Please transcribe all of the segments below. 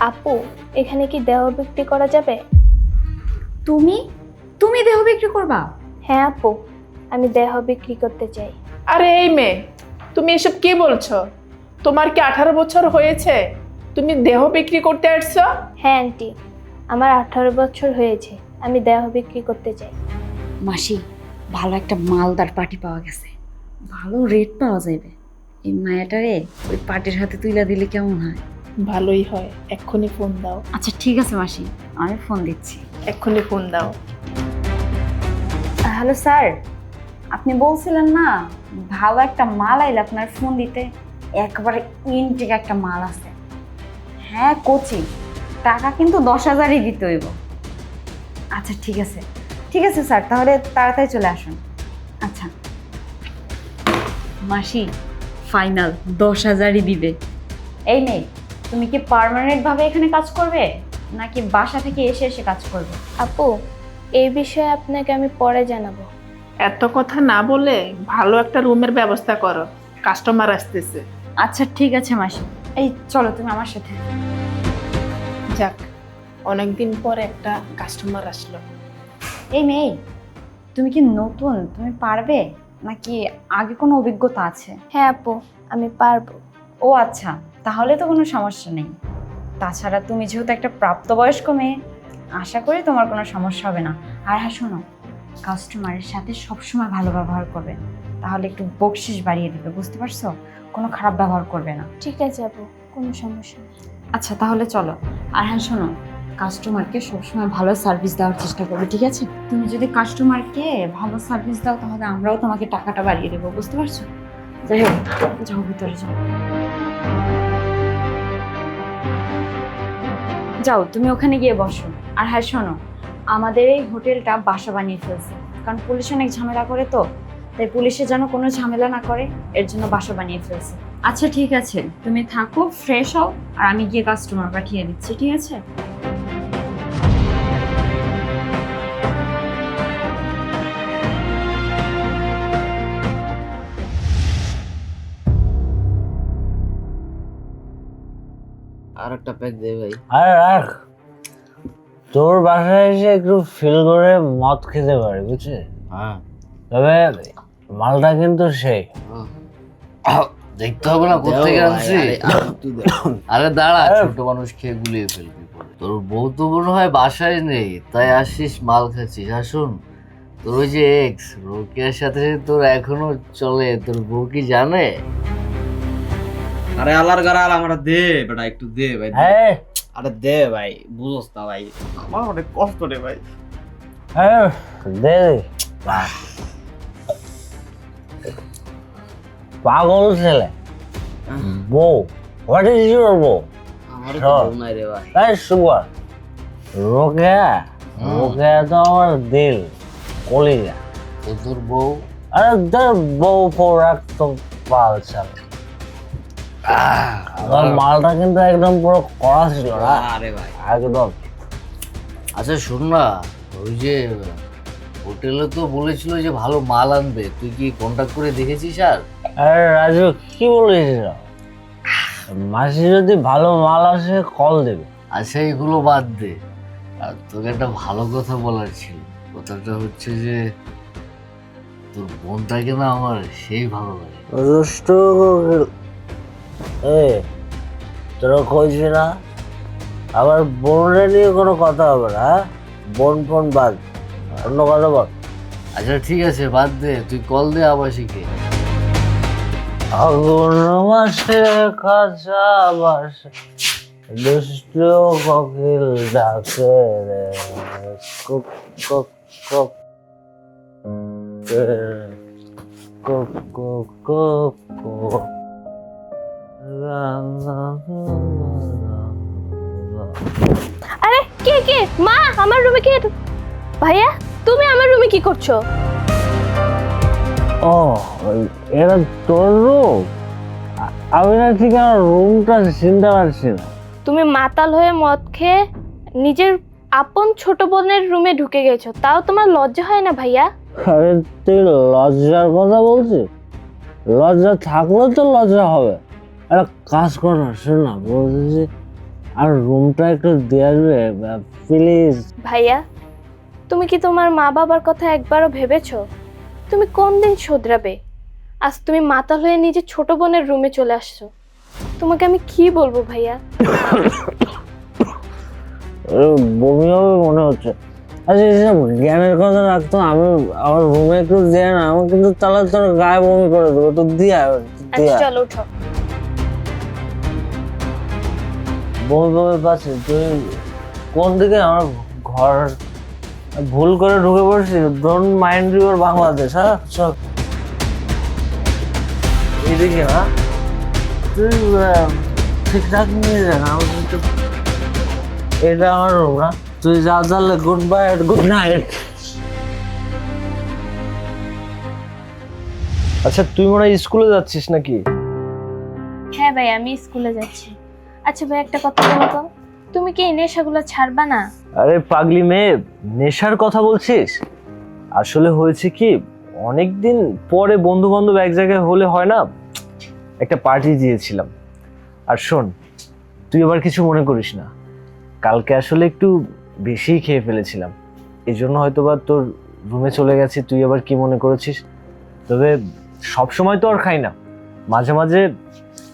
আপু, এখানে কি দেহ বিক্রি করা যাবে? তুমি তুমি দেহ বিক্রি করবা? হ্যাঁ আপু, আমি দেহ বিক্রি করতে চাই। আরে এই মেয়ে, তুমি এসব কি বলছো? তোমার কি 18 বছর হয়েছে? তুমি দেহ বিক্রি করতে আসছো? হ্যাঁ আন্টি, আমার 18 বছর হয়েছে, আমি দেহ বিক্রি করতে চাই। মাসি, ভালো একটা মালদার পার্টি পাওয়া গেছে, ভালো রেট পাওয়া যাবে। এই মায়াটারে ওই পার্টির হাতে তুইলা দিলে কেমন হয়? ভালোই হয়, এক্ষুনি ফোন দাও। আচ্ছা ঠিক আছে মাসি, আমি ফোন দিচ্ছি। এক্ষুনি ফোন দাও। হ্যালো স্যার, আপনি বলছিলেন না ভালো একটা মাল আইলে আপনার ফোন দিতে? একবারে ইনটেক একটা মাল আছে। হ্যাঁ কোচি, টাকা কিন্তু 10,000ই দিতে হইব। আচ্ছা ঠিক আছে, ঠিক আছে স্যার, তাহলে তাড়াতাড়ি চলে আসুন। আচ্ছা মাসি, ফাইনাল 10,000ই দিবে। এই মেয়ে, তুমি কি পার্মানেন্ট ভাবে এখানে কাজ করবে নাকি বাসা থেকে এসে এসে কাজ করবে? আপু, এই বিষয়ে আপনাকে আমি পরে জানাবো। এত কথা না বলে ভালো একটা রুমের ব্যবস্থা করো, কাস্টমার আসতেছে। আচ্ছা ঠিক আছে মাসি, এই চলো তুমি আমার সাথে। যাক, অনেকদিন পর একটা কাস্টমার আসলো। এই মেয়ে, তুমি কি নতুন, তুমি পারবে নাকি আগে কোনো অভিজ্ঞতা আছে? হ্যাঁ আপু, আমি পারবো। ও আচ্ছা, তাহলে তো কোনো সমস্যা নেই। তাছাড়া তুমি যেহেতু একটা প্রাপ্তবয়স্ক মেয়ে, আশা করি তোমার কোনো সমস্যা হবে না। আর হ্যাঁ শোনো, কাস্টমারের সাথে সবসময় ভালো ব্যবহার করবে, তাহলে একটু বকশিস বাড়িয়ে দেবে, বুঝতে পারছো? কোনো খারাপ ব্যবহার করবে না। ঠিক আছে আপু, কোনো সমস্যা নেই। আচ্ছা তাহলে চলো। আর হ্যাঁ শোনো, কাস্টমারকে সবসময় ভালো সার্ভিস দেওয়ার চেষ্টা করবে, ঠিক আছে? তুমি যদি কাস্টমারকে ভালো সার্ভিস দাও তাহলে আমরাও তোমাকে টাকাটা বাড়িয়ে দেবো, বুঝতে পারছো? যাই হোক, যাও ভিতরে যাও। যাও তুমি ওখানে গিয়ে বসো। আর হ্যাঁ শোনো, আমাদের এই হোটেলটা বাসা বানিয়ে ফেলছে, কারণ পুলিশ অনেক ঝামেলা করে, তো তাই পুলিশে যেন কোনো ঝামেলা না করে এর জন্য বাসা বানিয়ে ফেলছে। আচ্ছা ঠিক আছে, তুমি থাকো, ফ্রেশ হও, আর আমি গিয়ে কাস্টমার পাঠিয়ে দিচ্ছি, ঠিক আছে? আর একটা প্যাক দে ভাই। আরে রাখ, তোর বাসায় এসে একটু ফিল করে মদ খেতে পারি, বুঝছিস? হ্যাঁ, তবে মালটা কিন্তু সেই দেখতে হবে না কোথেকে আনছি। আরে দাঁড়া, ছোট মানুষ খেয়ে গুলিয়ে ফেলবি পরে। তোর বউ তো মনে হয় বাসায় নেই, তাই আসিস মাল খাচ্ছিস। আর শোন, তোর ওই যে এক্স রোকেয়ার সাথে তোর এখনো চলে, তোর বউ কি জানে? আরে আলার গারাল আমরা দে বেটা, একটু দে ভাই দে। হ্যাঁ আরে দে ভাই, বুঝোস না ভাই, আমার অনেক কষ্ট রে ভাই। হ্যাঁ দে পাগল ছেলে। বউ, হোয়াট ইজ ইউর বউ? আমার তো শোন। বউ নাই রে ভাই। তাই সুগার রোকেয়া, রোকেয়া তো আমার দিল, কলিজা। তো তোর বউ? আরে তোর বউ ফো রাখতো পাল চাল। আমার মালটা কিন্তু একদম পুরো কড়া ছিল না, আরে ভাই একদম। আচ্ছা শোন না, ওই যে হোটেলে তো বলেছিল যে ভালো মাল আনবে, তুই কি কন্ট্যাক্ট করে দেখেছিস? আর আরে রাজু, কি বলিস? মাসি যদি ভালো মাল আসে কল দেবে। আচ্ছা এগুলো বাদ দে, আর তোকে একটা ভালো কথা বলার ছিল। কথাটা হচ্ছে যে তোর বোনটাকে না আমার সেই ভালো লাগে। দুষ্ট এ, তোরা কইছি না আবার বোনরা নিয়ে কোনো কথা হবে না, হ্যাঁ? বোন ফোন বাদ, অন্য কথা বল। আচ্ছা ঠিক আছে বাদ দে, তুই কল দে আবাসিকে। আগুন মাসে কাঁচা বাসে দুষ্ট কোকিল ডাকে রে, cook cook cook cook cook cook cook. আরে কে কে? মা, আমার রুমে কে? ভাইয়া, তুমি আমার রুমে কি করছো? ও, এটা তোর রুম? আমি না ঠিক আমার রুমটা চিনতে পারছি না। তুমি মাতাল হয়ে মদ খেয়ে নিজের আপন ছোট বোনের রুমে ঢুকে গেছো, তাও তোমার লজ্জা হয় না ভাইয়া? আরে তুই লজ্জার কথা বলছিস? লজ্জা থাকলে তো লজ্জা হবে। একটা কাজ কর না, শোন না, বলছি আর রুমটা একটু দিয়ে আসবে প্লিজ। ভাইয়া, তুমি কি তোমার মা বাবার কথা একবারও ভেবেছো? তুমি কোন দিন শোধরাবে? আজ তুমি মাতাল হয়ে নিজের ছোট বোনের রুমে চলে আসছো। তোমাকে আমি কি বলবো ভাইয়া? বমি হবে মনে হচ্ছে। আচ্ছা এসব জ্ঞানের কথা রাখতো, আমি আমার রুমে একটু দিয়ে না, আমি কিন্তু তাহলে তোর গায়ে বমি করে দেবো, তো দিয়া আচ্ছা চলো উঠো। বমি বমি পাচ্ছি। তুই কোন দিকে? আমার ঘর ভুল করে ঢুকে পড়ছি। Don't mind your Bangladesh. হ্যাঁ চল এদিকে না, তুই ঠিকঠাক নিয়ে যা না। এটা আমার রুম না, তুই যা তাহলে। Good bye, good night. আচ্ছা তুই মনে হয় স্কুলে যাচ্ছিস নাকি? হ্যাঁ ভাই, আমি স্কুলে যাচ্ছি। আচ্ছা ভাই, একটা কথা বলো তো, তুমি কি এই নেশাগুলো ছাড়বা না? আরে পাগলি মেয়ে, নেশার কথা বলছিস? আসলে হয়েছে কি, অনেকদিন পরে বন্ধু বান্ধব এক জায়গায় হলে হয় না, একটা পার্টি দিয়েছিলাম। আর শোন, তুই আবার কিছু মনে করিস না, কালকে আসলে একটু বেশিই খেয়ে ফেলেছিলাম, এই জন্য হয়তো বা তোর রুমে চলে গেছি। তুই আবার কি মনে করেছিস? তবে সব সময় তো আর খাই না, মাঝে মাঝে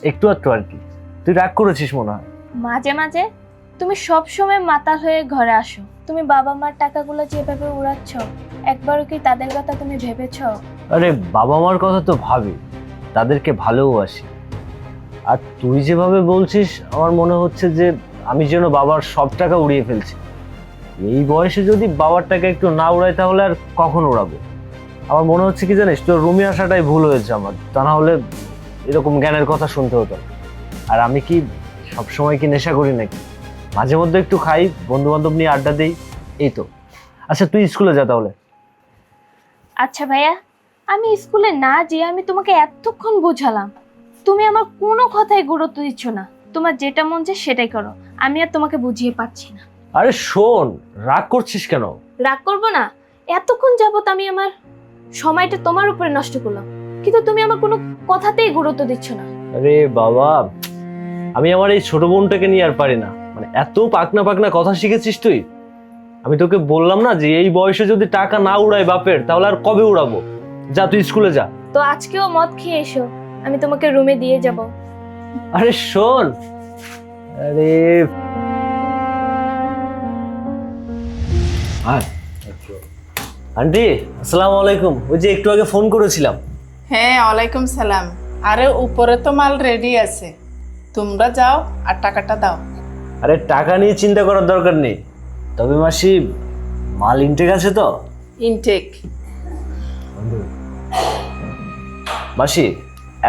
একটু একটু আর কি। তুই রাগ করেছিস মনে হয়। মাঝে মাঝে? তুমি সব সময় মাতাল হয়ে ঘরে আসো। তুমি বাবা মার টাকাগুলো যেভাবে উড়াচ্ছ, একবারও কি তাদের কথা তুমি ভেবেছো? আরে বাবা মার কথা তো ভাবি, তাদেরকে ভালোবাসি। আর তুই যেভাবে বলছিস, আমার মনে হচ্ছে যে আমি যেন বাবার সব টাকা উড়িয়ে ফেলছি। এই বয়সে যদি বাবার টাকা একটু না উড়াই, তাহলে আর কখন উড়াবো? আমার মনে হচ্ছে কি জানিস, তোর রুমে আসাটাই ভুল হয়েছে আমার, তা না হলে এরকম জ্ঞানের কথা শুনতে হতো না। আর আমি কি সবসময় কি নেশা করি নাকি? মাঝে মধ্যে একটু খাই, বন্ধু বান্ধব নিয়ে আড্ডা দিই, এই তো। আচ্ছা তুই স্কুলে যা তাহলে। আচ্ছা ভাইয়া, আমি স্কুলে না যেয়ে আমি তোমাকে এতক্ষণ বোঝালাম, তুমি আমার কোনো কথাই গুরুত্ব দিচ্ছ না। তোমার যেটা মন চায় সেটাই করো, আমি আর তোমাকে বুঝিয়ে পারছি না। আরে শোন, রাগ করছিস কেন? রাগ করবো না? এতক্ষণ যাবত আমি আমার সময়টা তোমার উপরে নষ্ট করলাম, কিন্তু তুমি আমার কোনো কথাতেই গুরুত্ব দিচ্ছ না। আরে বাবা, আমি আমার এই ছোট বোনটাকে নিয়ে আর পারি না। মানে এত পাকনা পাকনা কথা শিখেছিস তুই। আমি তোকে বললাম না যে এই বয়সে যদি টাকা না উড়াই বাপের, তাহলে আর কবে উড়াবো? যা তুই স্কুলে যা। তো আজকেও মদ খেয়ে এসো, আমি তোমাকে রুমে দিয়ে যাব। আরে শোন, আরে আন্টি আসসালামু আলাইকুম। ওই যে একটু আগে ফোন করেছিলাম। হ্যাঁ, ওয়ালাইকুম সালাম। আরে উপরে তো মাল রেডি আছে, তোমরা যাও আর টাকাটা দাও। আরে টাকা নিয়ে চিন্তা করার দরকার নেই, তবে মাসি মাল ইনটেক আছে তো? ইনটেক। মাসি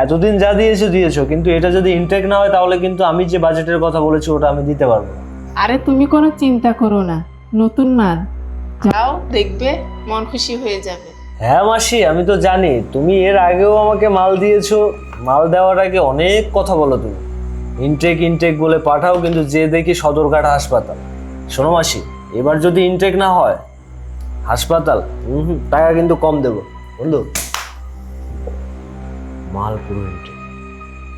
এতদিন যা দিয়েছো, কিন্তু এটা যদি ইনটেক না হয়, তাহলে কিন্তু আমি যে বাজেটের কথা বলেছি ওটা আমি দিতে পারবো না। আরে তুমি কোনো চিন্তা করো না, নতুন মাল, যাও দেখবে মন খুশি হয়ে যাবে। হ্যাঁ মাসি, আমি তো জানি তুমি এর আগেও আমাকে মাল দিয়েছো। মাল দেওয়ার আগে অনেক কথা বলো তুমি, ইনটেক বলে পাঠাও, কিন্তু যে দেখি সদরঘাট হাসপাতাল। শোনো মাসি, এবার যদি ইনটেক না হয় হাসপাতাল, টাকা কিন্তু কম দেবো বন্ধু। মাল পুরো ইনটেক,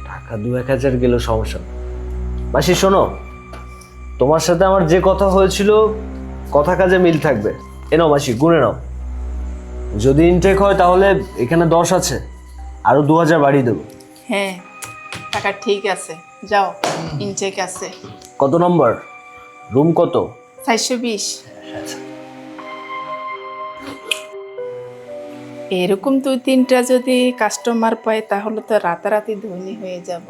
টাকা 2-1 হাজার গেলেও সমস্যা না। মাসি শোনো, তোমার সাথে আমার যে কথা হয়েছিল, কথা কাজে মিল থাকবে। নাও মাসি, গুনে নাও। যদি ইনটেক হয় তাহলে এখানে 10 আছে, আরো 2,000 বাড়িয়ে দেবো। হ্যাঁ, টাকা ঠিক আছে, যাও, ইনটেক আছে। কত নম্বর রুম? কত? 420। এরকম 2-3টা যদি কাস্টমার পায়, তাহলে তো রাতারাতি ধনী হয়ে যাব।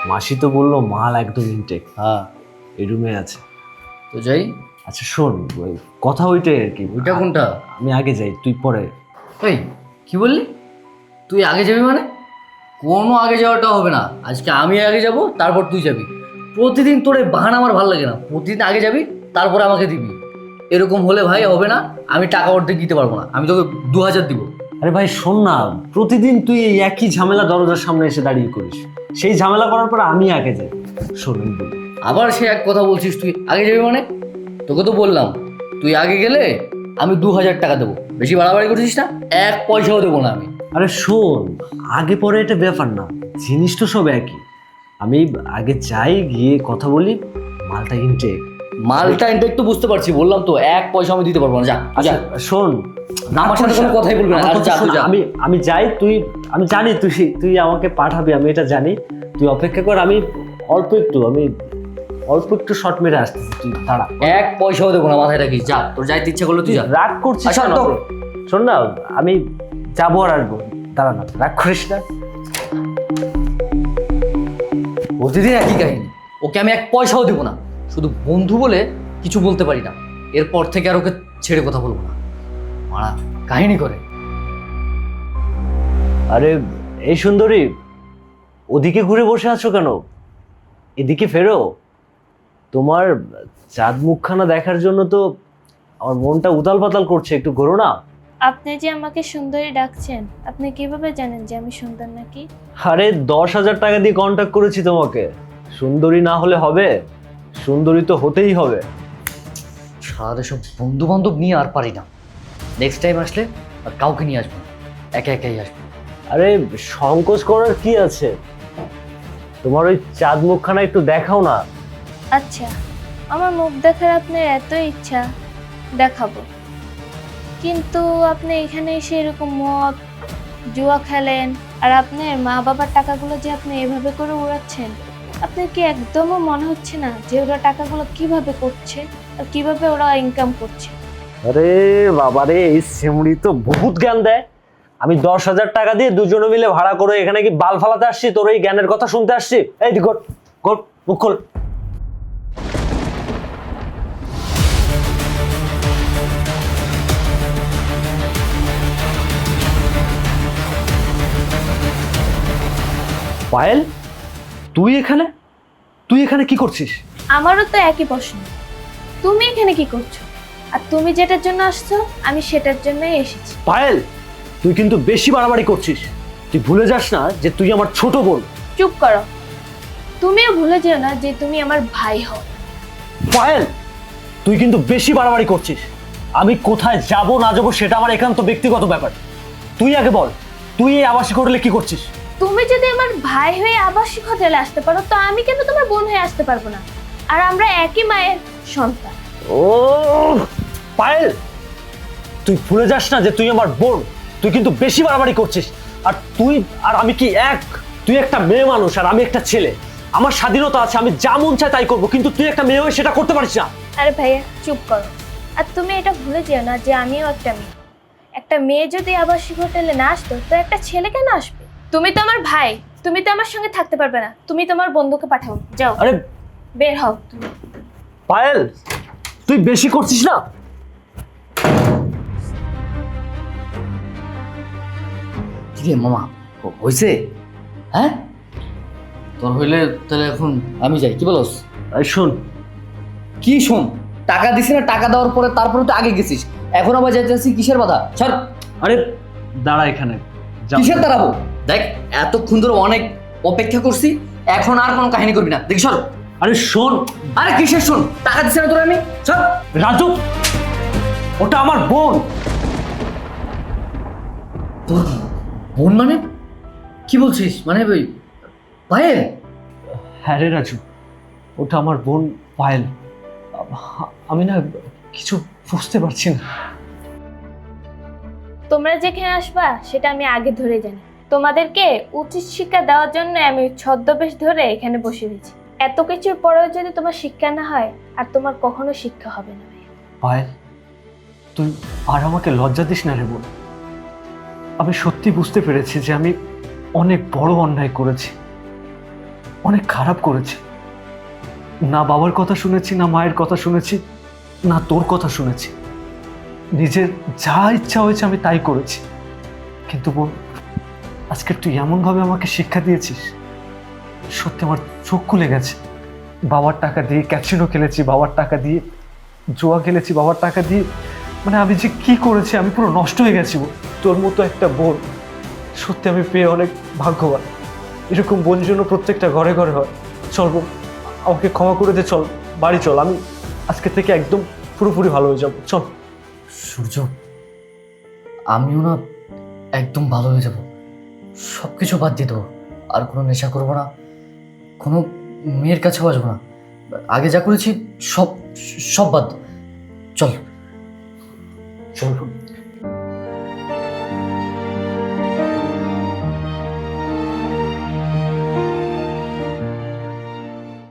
মাসি তো বললো মাল একদম ইনটেক, হ্যাঁ এই রুমে আছে। তো যাই। আচ্ছা শোন, ওই কথা ওইটাই আর কি। ওইটা কোনটা? আমি আগে যাই, তুই পরে। এই কি বললি? তুই আগে যাবি মানে? কোনো আগে যাওয়াটা হবে না, আজকে আমি আগে যাব, তারপর তুই যাবি। প্রতিদিন তোর এই বাহানা আমার ভালো লাগে না। প্রতিদিন আগে যাবি, তারপরে আমাকে দিবি, এরকম হলে ভাই হবে না। আমি টাকা অর্ধেক দিতে পারবো না, আমি তোকে 2,000 দিব। আরে ভাই শোন না, প্রতিদিন তুই এই একই ঝামেলা দরজার সামনে এসে দাঁড়িয়ে করিস। সেই ঝামেলা করার পর আমি আগে যাই। শোন আমি বলি। আবার সে এক কথা বলছিস, তুই আগে যাবি মানে? তোকে তো বললাম তুই আগে গেলে আমি 2,000 টাকা দেবো। বেশি বাড়াবাড়ি করছিস না, 1 পয়সাও দেবো না আমি। আরে শোন, আগে পরে এটা ব্যাপার না, জিনিস তো সব একই। আমি আগে যাই, গিয়ে কথা বলি, মালটা ইনটেক। মালটা ইনটেক তো বুঝতে পারছি, বললাম তো 1 পয়সা আমি দিতে পারবো না। যা তুই যা, শোন, আমার সাথে কোনো কথাই বলবি না। আমার আর কথা যা শোন, তুই যা। আমি যাই, আমি জানি তুই আমাকে পাঠাবি, আমি এটা জানি। তুই অপেক্ষা কর, আমি অল্প একটু শর্ট মেরে আসতেছি, তুই দাঁড়া। 1 পয়সাও দেবো না, মাথায় রাখিস। যা, তোর যাইতে ইচ্ছা করলো তুই যা। রাগ করছিস আচ্ছা, কেন? তো। শোন না, আমি যাবো আর আসবো, দাঁড়া না, রাগ করিস না। প্রতিদিন একই কাহিনী। ওকে আমি 1 পয়সাও দেবো না, শুধু বন্ধু বলে কিছু বলতে পারি না। এরপর থেকে আর ওকে ছেড়ে কথা বলবো না। মারা কাহিনী করে। আরে এই সুন্দরী, ওদিকে ঘুরে বসে আছো কেন? এদিকে ফেরো। তোমার চাঁদ মুখখানা দেখার জন্য তো আমার মনটা উতাল পাতাল করছে, একটু ঘোরো না। আপনি যে আমাকে সুন্দরী ডাকছেন, আপনি কিভাবে জানেন যে আমি সুন্দর নাকি? আরে 10,000 টাকা দিয়ে কন্ট্যাক্ট করেছি তোমাকে। সুন্দরী না হলে হবে? সুন্দরী তো হতেই হবে। সারাদের সব বন্ধু বান্ধব নিয়ে আর পারি না। নেক্সট টাইম আসলে আর কাউকে নিয়ে আসবো না, একা একাই আসবো। আরে সংকোচ করার কি আছে? তোমার ওই চাঁদ মুখখানা একটু দেখাও না। আচ্ছা, আমার মুখ দেখার আপনার এত ইচ্ছা, দেখাবো। কিন্তু আপনি এখানে এসে এরকম মদ জুয়া খেলেন, আর আপনার মা বাবার টাকাগুলো যে আপনি এভাবে করে উড়াচ্ছেন, আপনার কি একদমও মনে হচ্ছে না যে ওরা টাকাগুলো কিভাবে করছে আর কিভাবে ওরা ইনকাম করছে? আরে বাবারে, এই সিমড়ি তো বহুত জ্ঞান দেয়। আমি 10,000 টাকা দিয়ে দুজনে মিলে ভাড়া করে এখানে কি বাল ফালাতে আসছি? তোর এই জ্ঞানের কথা শুনতে আসছি? এই দিক মুখ খোল। পায়েল, তুই এখানে কি করছিস? আমারও তো একই প্রশ্ন, তুমি এখানে কি করছো? আর তুমি যেটার জন্য আসছো, আমি সেটার জন্যই এসেছি। পায়েল, তুই কিন্তু বেশি বাড়াবাড়ি করছিস। তুই ভুলে যাস না যে তুই আমার ছোট বোন। চুপ করো, তুমিও ভুলে যেও না যে তুমি আমার ভাই হও। পায়েল, তুই কিন্তু বেশি বাড়াবাড়ি করছিস। আমি কোথায় যাব না যাব সেটা আমার একান্ত ব্যক্তিগত ব্যাপার। তুই আগে বল, তুই এই আবাসিক হোটেলে কি করছিস? তুমি যদি আমার ভাই হয়ে আবাসিক হোটেলে আসতে পারো, তো আমি কেন তোমার বোন হয়ে আসতে পারবো না? আর আমরা একই মায়ের সন্তান। ও পায়েল, তুই ভুলে যাস না যে তুই আমার বোন। তুই কিন্তু বেশি বাড়াবাড়ি করছিস। আর তুই আর আমি কি এক? তুই একটা মেয়ে মানুষ আর আমি একটা ছেলে। আমার স্বাধীনতা আছে, আমি যা মন চায় তাই করবো, কিন্তু তুই একটা মেয়ে হয়ে সেটা করতে পারিস না। আরে ভাইয়া চুপ করো। আর তুমি এটা ভুলে যেও না যে আমিও একটা মেয়ে। একটা মেয়ে যদি আবাসিক হোটেলে না আসতো, তো একটা ছেলে কেন আসবে? তুমি তো আমার ভাই, তুমি তো আমার সঙ্গে থাকতে পারবে না। তুমি তোমার বন্ধুকে পাঠাও, যাও আরে বের হও তুমি। পায়েল, তুই বেশি করছিস না? কি রে মামা, হয়েছে? হ্যাঁ, তোর হইলে তাহলে এখন আমি যাই, কি বলস? এই শোন, কি শোন? টাকা দিছি না, টাকা দেওয়ার পরে তারপরে তো আগে গেছিস, এখন আবার যাইতেছি, কিসের বাধা? সর। আরে দাঁড়া এখানে। কিসের দাঁড়াবো? দেখ, এতক্ষণ ধরে অনেক অপেক্ষা করছি, এখন আর কোনো কাহিনী করবি না, দেখি সর। আরে শোন। আরে কিসের শোন? টাকা দিছি না তোর আমি, সর। রাজু, ওটা আমার বোন। তোর বোন মানে? কি বলছিস? মানে ওই পায়েল? হ্যাঁ রে রাজু, ওটা আমার বোন পায়েল। আমি না কিছু বুঝতে পারছি না। তোমরা যেখানে আসবা সেটা আমি আগে ধরে জানি। তোমাদেরকে উচিত শিক্ষা দেওয়ার জন্য আমি ছদ্মবেশ ধরে এখানে বসে রয়েছি। এত কিছুর পরেও যদি তোমার শিক্ষা না হয়, আর তোমার কখনো শিক্ষা হবে না। পায়েল, তুই আর আমাকে লজ্জা দিস না রে বোন। আমি সত্যি বুঝতে পেরেছি যে আমি অনেক বড় অন্যায় করেছি, অনেক খারাপ করেছি। না বাবার কথা শুনেছি, না মায়ের কথা শুনেছি, না তোর কথা শুনেছি। নিজের যা ইচ্ছা হয়েছে আমি তাই করেছি। কিন্তু বোন, আজকে তুই এমনভাবে আমাকে শিক্ষা দিয়েছিস, সত্যি আমার চোখ খুলে গেছে। বাবার টাকা দিয়ে ক্যাসিনো খেলেছি, বাবার টাকা দিয়ে জুয়া খেলেছি, বাবার টাকা দিয়ে, মানে আমি যে কি করেছি, আমি পুরো নষ্ট হয়ে গেছি। তোর মতো একটা বোন সত্যি আমি পেয়ে অনেক ভাগ্যবান। এরকম বোন জন্য প্রত্যেকটা ঘরে ঘরে হয়। চল বোন, আমাকে ক্ষমা করে দে, চল বাড়ি চল। আমি আজকে থেকে একদম পুরোপুরি ভালো হয়ে যাবো, চল। সূর্য, আমিও না একদম ভালো হয়ে যাব, সব কিছু বাদ দিয়ে দেবো। আর কোনো নেশা করবো না, কোনো মেয়ের কাছেও আসবো না, আগে যা করেছি সব সব বাদ। চল চল।